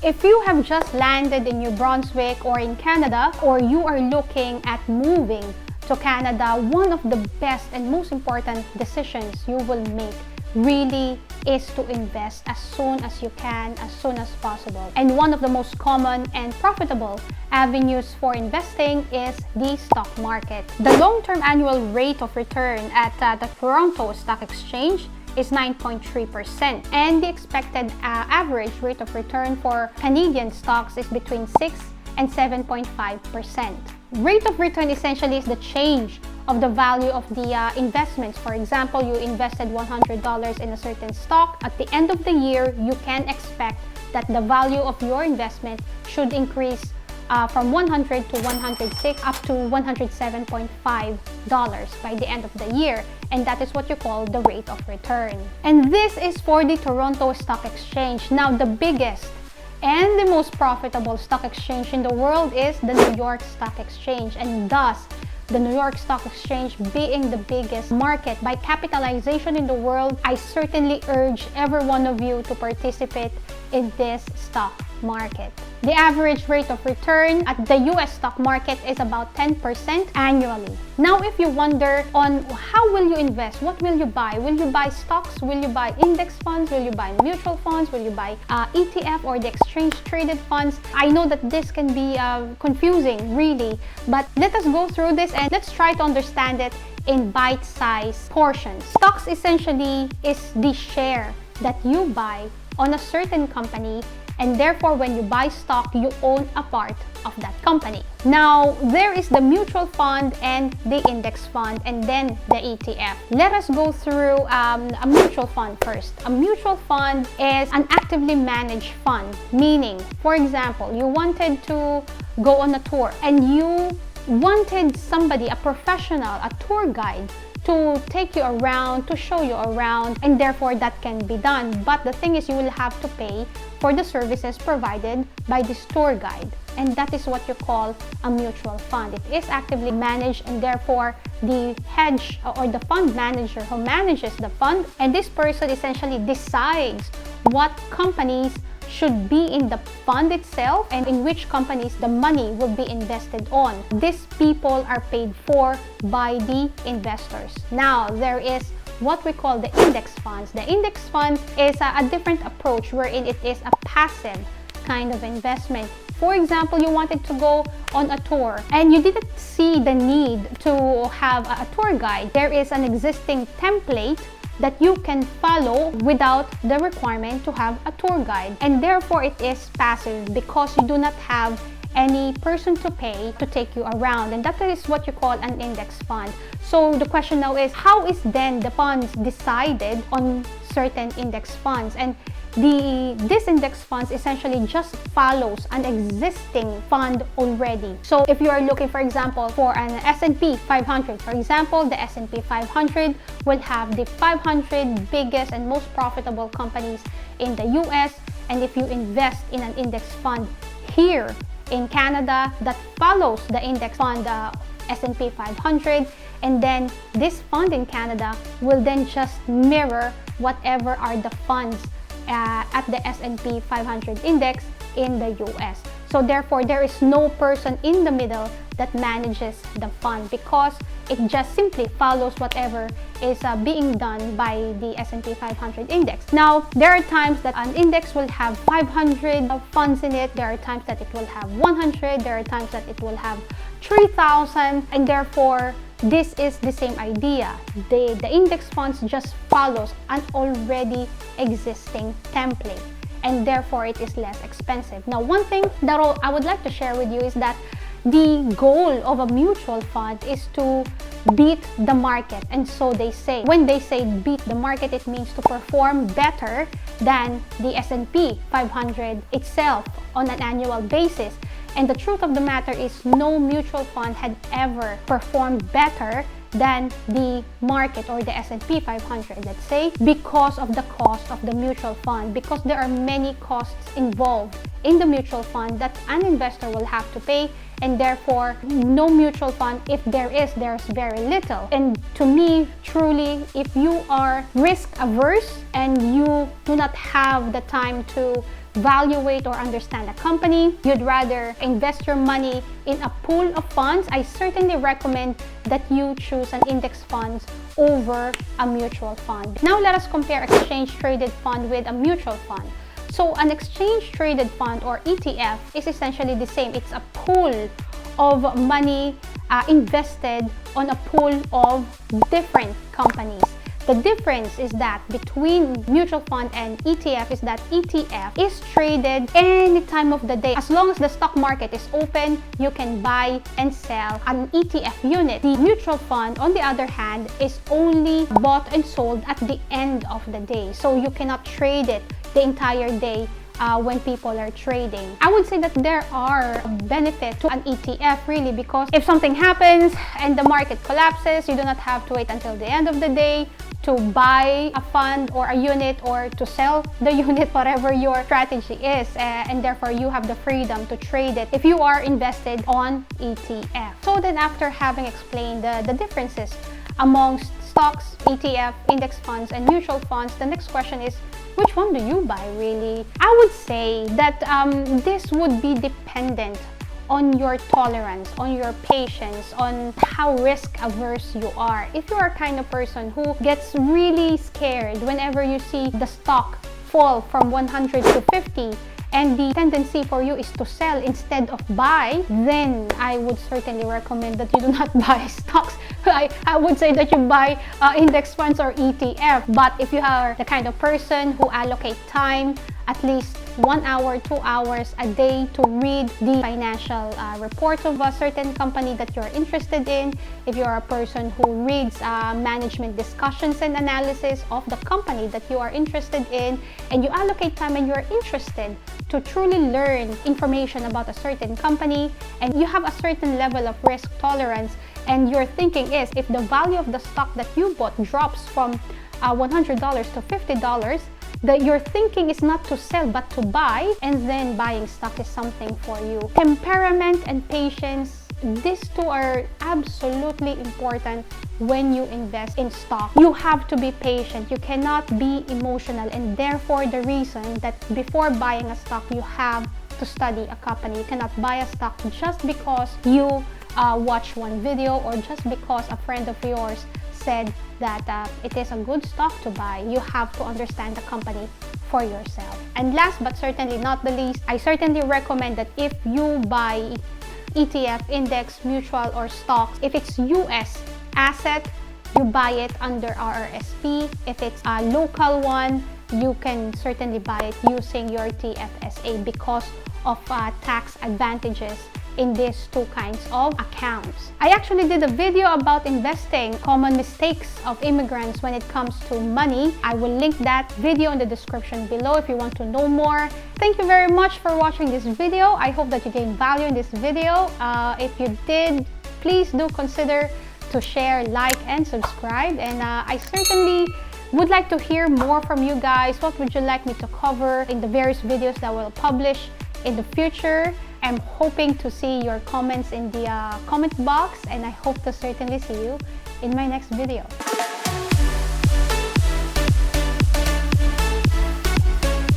If you have just landed in New Brunswick or in Canada, or you are looking at moving to Canada, one of the best and most important decisions you will make really is to invest as soon as you can, as soon as possible. And one of the most common and profitable avenues for investing is the stock market. The long-term annual rate of return at the Toronto Stock Exchange is 9.3%, and the expected average rate of return for Canadian stocks is between 6 and 7.5%. Rate of return essentially is the change of the value of the investments. For example, you invested $100 in a certain stock. At the end of the year, you can expect that the value of your investment should increase from 100 to 106 up to $107.5 by the end of the year, and that is what you call the rate of return. And this is for the Toronto Stock Exchange. Now, the biggest and the most profitable stock exchange in the world is the New York Stock Exchange, and thus the New York Stock Exchange being the biggest market by capitalization in the world, I certainly urge every one of you to participate in this stock market. The average rate of return at the US stock market is about 10% annually. Now, if you wonder on how will you invest, what will you buy? Will you buy stocks? Will you buy index funds? Will you buy mutual funds? Will you buy ETF or the exchange traded funds? I know that this can be confusing, really, but let us go through this and let's try to understand it in bite-sized portions. Stocks essentially is the share that you buy on a certain company, and therefore when you buy stock, you own a part of that company. Now, there is the mutual fund and the index fund, and then the ETF. Let us go through a mutual fund first. A mutual fund is an actively managed fund, meaning, for example, you wanted to go on a tour and you wanted somebody, a professional, a tour guide, to take you around, to show you around, and therefore that can be done. But the thing is, you will have to pay for the services provided by this tour guide, and that is what you call a mutual fund. It is actively managed, and therefore the hedge or the fund manager who manages the fund, and this person essentially decides what companies should be in the fund itself and in which companies the money will be invested on. These people are paid for by the investors. Now, there is what we call the index funds. The index funds is a different approach wherein it is a passive kind of investment. For example, you wanted to go on a tour and you didn't see the need to have a tour guide. There is an existing template that you can follow without the requirement to have a tour guide, and therefore it is passive because you do not have any person to pay to take you around, and that is what you call an index fund. So the question now is, how is then the funds decided on certain index funds? And this index funds essentially just follows an existing fund already. So if you are looking, for example, for an S&P 500, for example, the S&P 500 will have the 500 biggest and most profitable companies in the US, and if you invest in an index fund here in Canada that follows the index fund, the S&P 500, and then this fund in Canada will then just mirror whatever are the funds at the S&P 500 index in the US. So therefore, there is no person in the middle that manages the fund because it just simply follows whatever is being done by the S&P 500 index. Now, there are times that an index will have 500 funds in it. There are times that it will have 100. There are times that it will have 3,000, and therefore this is the same idea. The index funds just follows an already existing template, and therefore it is less expensive. Now, one thing that I would like to share with you is that the goal of a mutual fund is to beat the market, and so they say. When they say beat the market, it means to perform better than the S&P 500 itself on an annual basis. And the truth of the matter is, no mutual fund had ever performed better than the market or the S&P 500, let's say, because of the cost of the mutual fund, because there are many costs involved in the mutual fund that an investor will have to pay, and therefore no mutual fund, if there's very little. And to me, truly, if you are risk averse and you do not have the time to evaluate or understand a company, you'd rather invest your money in a pool of funds, I certainly recommend that you choose an index fund over a mutual fund. Now let us compare exchange-traded fund with a mutual fund. So an exchange-traded fund or ETF is essentially the same. It's a pool of money invested on a pool of different companies. The difference is that between mutual fund and ETF is that ETF is traded any time of the day. As long as the stock market is open, you can buy and sell an ETF unit. The mutual fund, on the other hand, is only bought and sold at the end of the day. So you cannot trade it the entire day when people are trading. I would say that there are benefits to an ETF really, because if something happens and the market collapses, you do not have to wait until the end of the day to buy a fund or a unit or to sell the unit, whatever your strategy is, and therefore you have the freedom to trade it if you are invested on ETF. So then, after having explained the differences amongst stocks, ETF, index funds, and mutual funds, the next question is, which one do you buy really? I would say that this would be dependent on your tolerance, on your patience, on how risk averse you are. If you are kind of person who gets really scared whenever you see the stock fall from 100 to 50, and the tendency for you is to sell instead of buy, then I would certainly recommend that you do not buy stocks. I would say that you buy index funds or ETF. But if you are the kind of person who allocate time, at least 1 hour, 2 hours a day to read the financial reports of a certain company that you're interested in, if you're a person who reads management discussions and analysis of the company that you are interested in, and you allocate time and you're interested to truly learn information about a certain company, and you have a certain level of risk tolerance, and your thinking is, if the value of the stock that you bought drops from $100 to $50, that your thinking is not to sell but to buy, and then buying stock is something for you. Temperament and patience, these two are absolutely important when you invest in stock. You have to be patient, you cannot be emotional, and therefore the reason that before buying a stock you have to study a company. You cannot buy a stock just because you watch one video or just because a friend of yours said that it is a good stock to buy. You have to understand the company for yourself. And last but certainly not the least, I certainly recommend that if you buy ETF, index, mutual, or stocks, if it's US asset, you buy it under RRSP. If it's a local one, you can certainly buy it using your TFSA because of tax advantages in these two kinds of accounts. I actually did a video about investing, common mistakes of immigrants when it comes to money. I will link that video in the description below if you want to know more. Thank you very much for watching this video. I hope that you gained value in this video. If you did, please do consider to share, like, and subscribe. And I certainly would like to hear more from you guys. What would you like me to cover in the various videos that we'll publish in the future? I'm hoping to see your comments in the comment box, and I hope to certainly see you in my next video.